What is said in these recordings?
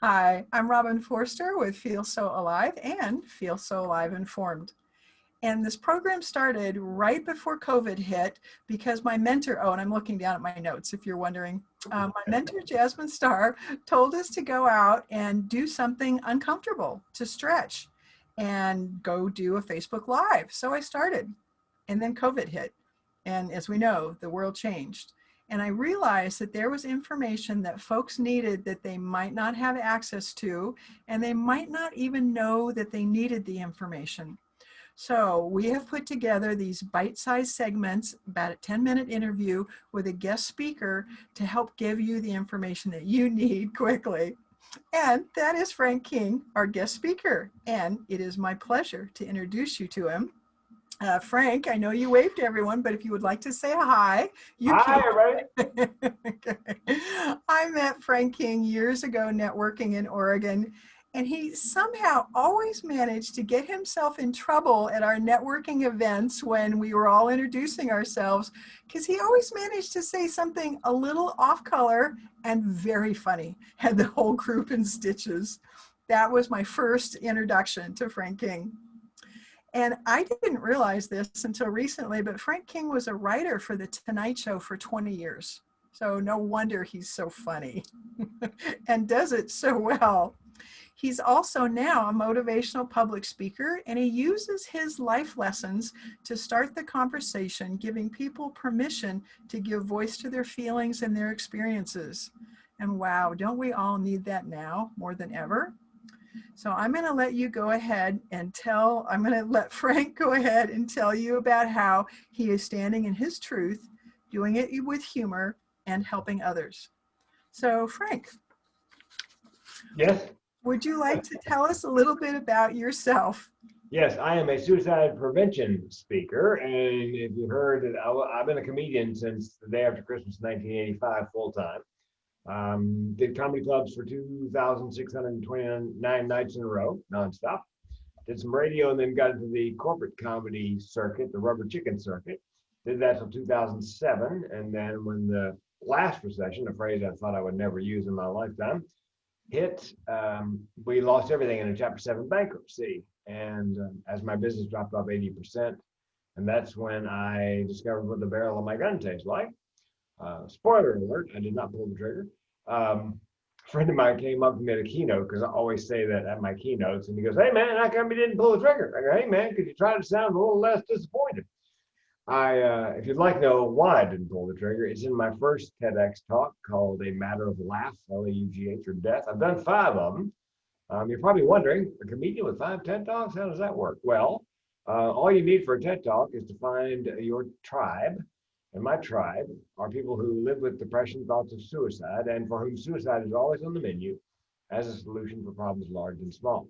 Hi, I'm Robin Forster with Feel So Alive and Feel So Alive Informed. And this program started right before COVID hit because my mentor, and I'm looking down at my notes if you're wondering, my mentor, Jasmine Starr, told us to go out and do something uncomfortable to stretch and go do a Facebook Live. So I started, and then COVID hit. And as we know, the world changed. And I realized that there was information that folks needed that they might not have access to, and they might not even know that they needed the information. So we have put together these bite-sized segments, about a 10-minute interview with a guest speaker to help give you the information that you need quickly. And that is Frank King, our guest speaker. And it is my pleasure to introduce you to him. Frank, I know you waved to everyone, but if you would like to say hi, you Hi, can. everybody. Okay. I met Frank King years ago networking in Oregon, and he somehow always managed to get himself in trouble at our networking events when we were all introducing ourselves, because he always managed to say something a little off color and very funny, had the whole group in stitches. That was my first introduction to Frank King. And I didn't realize this until recently, but Frank King was a writer for The Tonight Show for 20 years. So no wonder he's so funny and does it so well. He's also now a motivational public speaker, and he uses his life lessons to start the conversation, giving people permission to give voice to their feelings and their experiences. And wow, don't we all need that now more than ever? So I'm going to let you go ahead and I'm going to let Frank go ahead and tell you about how he is standing in his truth, doing it with humor, and helping others. So Frank. Yes. Would you like to tell us a little bit about yourself? Yes, I am a suicide prevention speaker. And if you heard that I've been a comedian since the day after Christmas, 1985, full time. Did comedy clubs for 2,629 nights in a row, nonstop. Did some radio and then got into the corporate comedy circuit, the rubber chicken circuit. Did that till 2007. And then when the last recession, a phrase I thought I would never use in my lifetime, hit, we lost everything in a Chapter 7 bankruptcy. And as my business dropped off 80%, and that's when I discovered what the barrel of my gun tastes like. Spoiler alert, I did not pull the trigger. A friend of mine came up to me at a keynote, because I always say that at my keynotes, and he goes, "Hey man, how come you didn't pull the trigger?" I go, "Hey man, could you try to sound a little less disappointed?" If you'd like to know why I didn't pull the trigger, it's in my first TEDx talk called A Matter of Laugh, L-A-U-G-H, or Death. I've done 5 of them. You're probably wondering, a comedian with 5 TED Talks, how does that work? Well, all you need for a TED Talk is to find your tribe. And my tribe are people who live with depression, thoughts of suicide, and for whom suicide is always on the menu as a solution for problems large and small.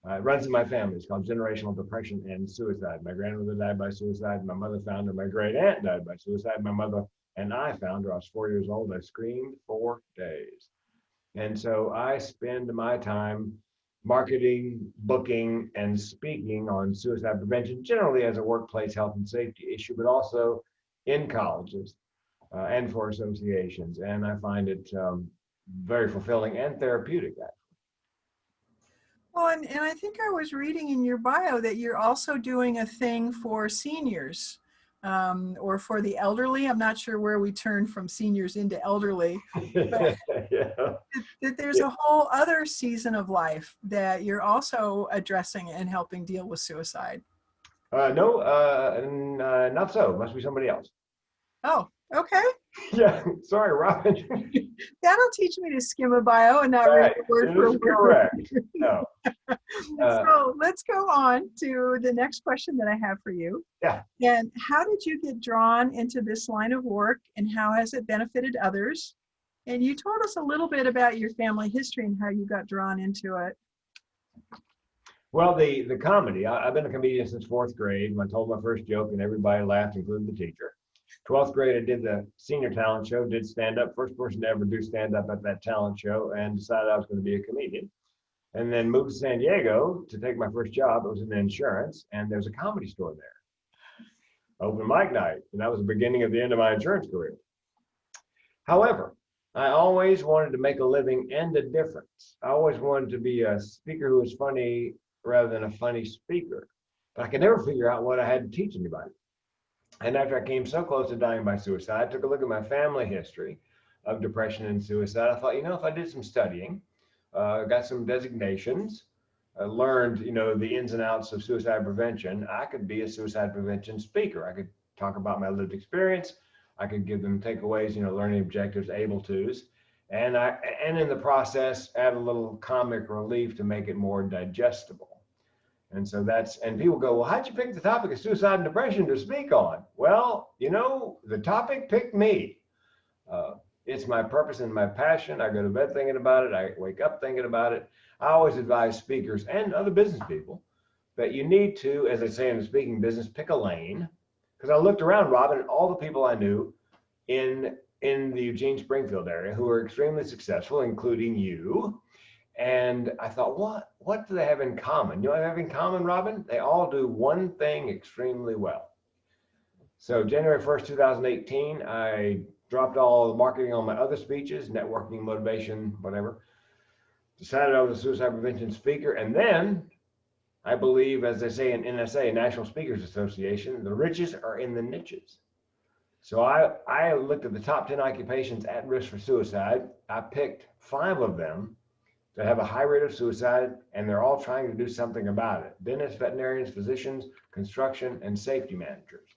It runs in my family. It's called generational depression and suicide. My grandmother died by suicide. My mother found her. My great aunt died by suicide. My mother and I found her. I was 4 years old. I screamed for days. And so I spend my time marketing, booking, and speaking on suicide prevention, generally as a workplace health and safety issue, but also in colleges and for associations. And I find it very fulfilling and therapeutic, actually. Well, and I think I was reading in your bio that you're also doing a thing for seniors or for the elderly. I'm not sure where we turn from seniors into elderly, but Yeah. that there's a whole other season of life that you're also addressing and helping deal with suicide. No, not so. Must be somebody else. Oh, okay. Yeah, sorry, Robin. That'll teach me to skim a bio and not read Right, it word it for is word. correct. No. So let's go on to the next question that I have for you. Yeah. And how did you get drawn into this line of work, and how has it benefited others? And you told us a little bit about your family history and how you got drawn into it. Well, the comedy, I've been a comedian since 4th grade. I told my first joke and everybody laughed, including the teacher. 12th grade, I did the senior talent show, did stand up, first person to ever do stand up at that talent show, and decided I was going to be a comedian. And then moved to San Diego to take my first job. It was in insurance, and there's a comedy store there. Open mic night, and that was the beginning of the end of my insurance career. However, I always wanted to make a living and a difference. I always wanted to be a speaker who was funny rather than a funny speaker. But I could never figure out what I had to teach anybody. And after I came so close to dying by suicide, I took a look at my family history of depression and suicide. I thought, if I did some studying, got some designations, learned, the ins and outs of suicide prevention, I could be a suicide prevention speaker. I could talk about my lived experience. I could give them takeaways, learning objectives, able tos, and in the process add a little comic relief to make it more digestible. And so and people go, well, how'd you pick the topic of suicide and depression to speak on? Well, the topic picked me. It's my purpose and my passion. I go to bed thinking about it. I wake up thinking about it. I always advise speakers and other business people that you need to, as they say in the speaking business, pick a lane. Because I looked around, Robin, at all the people I knew in the Eugene Springfield area who were extremely successful, including you. And I thought, what do they have in common? You know what they have in common, Robin? They all do one thing extremely well. So January 1st, 2018, I dropped all the marketing on my other speeches, networking, motivation, whatever. Decided I was a suicide prevention speaker. And then I believe, as they say in NSA, National Speakers Association, the riches are in the niches. So I looked at the top 10 occupations at risk for suicide. I picked 5 of them that have a high rate of suicide, and they're all trying to do something about it. Dentists, veterinarians, physicians, construction, and safety managers.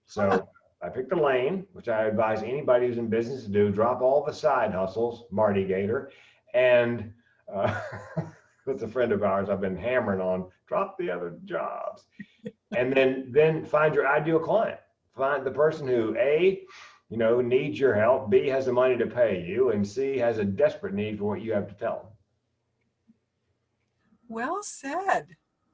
So I picked a lane, which I advise anybody who's in business to do. Drop all the side hustles, Marty Gator, and that's a friend of ours I've been hammering on, drop the other jobs. And then find your ideal client. Find the person who, A, needs your help, B, has the money to pay you, and C, has a desperate need for what you have to tell them. Well said.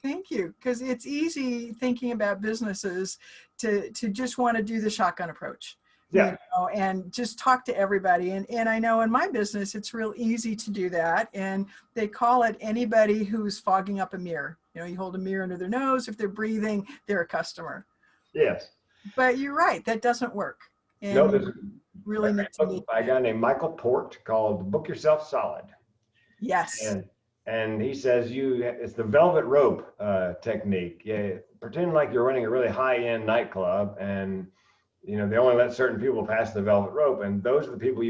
Thank you. Because it's easy thinking about businesses to just want to do the shotgun approach. Yeah. And just talk to everybody. And I know in my business, it's real easy to do that. And they call it anybody who's fogging up a mirror. You hold a mirror under their nose. If they're breathing, they're a customer. Yes. But you're right. That doesn't work. And no, there's really need to be a guy named Michael Port called Book Yourself Solid. Yes. And he says it's the velvet rope technique. Yeah, pretend like you're running a really high-end nightclub, and they only let certain people pass the velvet rope, and those are the people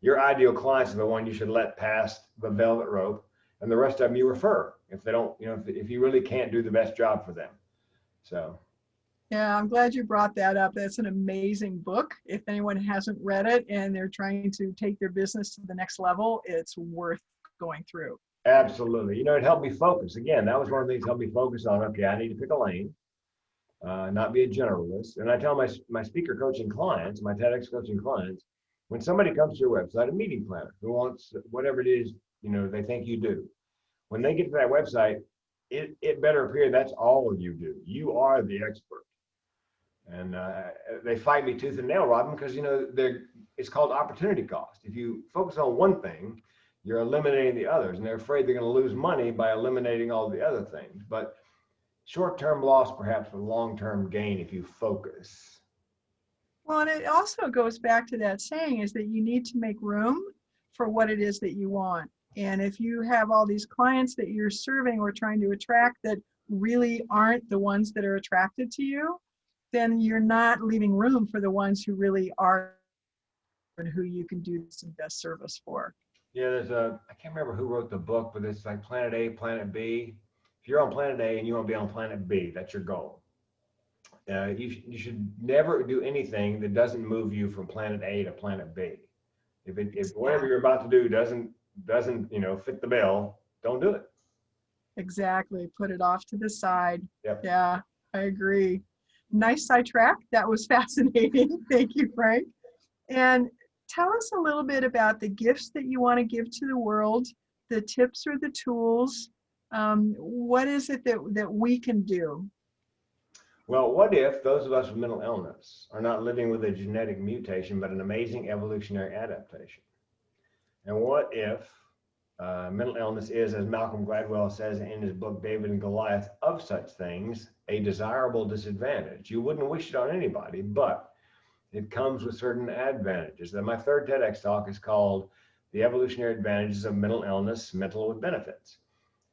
your ideal clients are the one you should let pass the velvet rope, and the rest of them you refer if they don't, if you really can't do the best job for them. So. Yeah, I'm glad you brought that up. That's an amazing book. If anyone hasn't read it and they're trying to take their business to the next level, it's worth going through. Absolutely. It helped me focus. Again, that was one of the things that helped me focus on, okay, I need to pick a lane, not be a generalist. And I tell my speaker coaching clients, my TEDx coaching clients, when somebody comes to your website, a meeting planner who wants whatever it is, they think you do, when they get to that website, it better appear that's all you do. You are the expert. And they fight me tooth and nail, Robin, because, it's called opportunity cost. If you focus on one thing, you're eliminating the others, and they're afraid they're going to lose money by eliminating all the other things. But short-term loss, perhaps, for long-term gain if you focus. Well, and it also goes back to that saying is that you need to make room for what it is that you want. And if you have all these clients that you're serving or trying to attract that really aren't the ones that are attracted to you, then you're not leaving room for the ones who really are and who you can do some best service for. Yeah, I can't remember who wrote the book, but it's like Planet A, Planet B. If you're on Planet A and you want to be on Planet B, that's your goal. You should never do anything that doesn't move you from Planet A to Planet B. If whatever you're about to do doesn't fit the bill, don't do it. Exactly. Put it off to the side. Yep. Yeah, I agree. Nice sidetrack. That was fascinating. Thank you, Frank. And tell us a little bit about the gifts that you want to give to the world, the tips or the tools. What is it that we can do? Well, what if those of us with mental illness are not living with a genetic mutation, but an amazing evolutionary adaptation? And what if mental illness is, as Malcolm Gladwell says in his book, David and Goliath, of such things, a desirable disadvantage? You wouldn't wish it on anybody, but it comes with certain advantages. And my third TEDx talk is called The Evolutionary Advantages of Mental Illness, Mental with Benefits.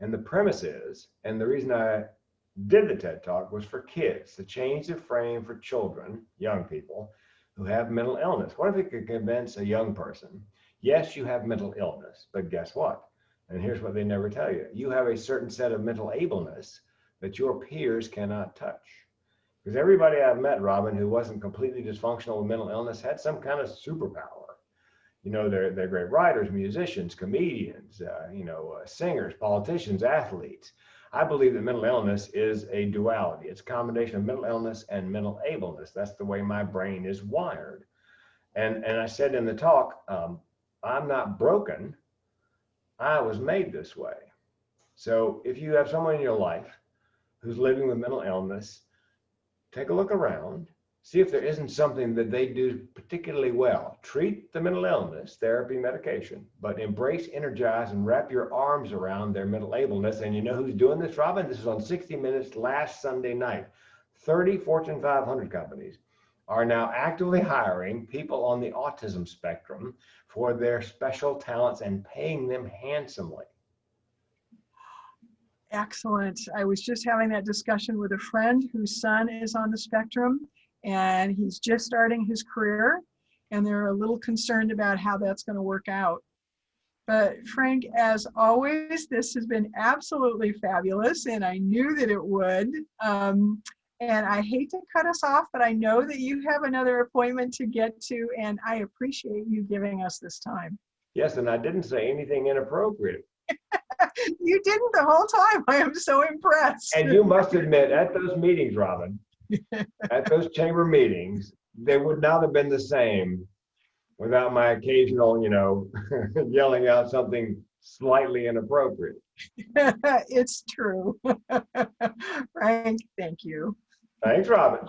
And the premise is, and the reason I did the TED Talk was for kids, to change the frame for children, young people, who have mental illness. What if it could convince a young person, yes, you have mental illness, but guess what? And here's what they never tell you. You have a certain set of mental ableness that your peers cannot touch. Because everybody I've met, Robin, who wasn't completely dysfunctional with mental illness had some kind of superpower. You know, they're great writers, musicians, comedians, singers, politicians, athletes. I believe that mental illness is a duality. It's a combination of mental illness and mental ableness. That's the way my brain is wired. And I said in the talk, I'm not broken. I was made this way. So if you have someone in your life who's living with mental illness, take a look around, see if there isn't something that they do particularly well. Treat the mental illness, therapy, medication, but embrace, energize, and wrap your arms around their mental ableness. And you know who's doing this, Robin? This is on 60 Minutes last Sunday night. 30 Fortune 500 companies are now actively hiring people on the autism spectrum for their special talents and paying them handsomely. Excellent. I was just having that discussion with a friend whose son is on the spectrum, and he's just starting his career, and they're a little concerned about how that's going to work out. But Frank, as always, this has been absolutely fabulous, and I knew that it would. And I hate to cut us off, but I know that you have another appointment to get to, and I appreciate you giving us this time. Yes, and I didn't say anything inappropriate. You didn't the whole time. I am so impressed. And you must admit, at those meetings, Robin, at those chamber meetings, they would not have been the same without my occasional, yelling out something slightly inappropriate. It's true. Frank, thank you. Thanks, Robin.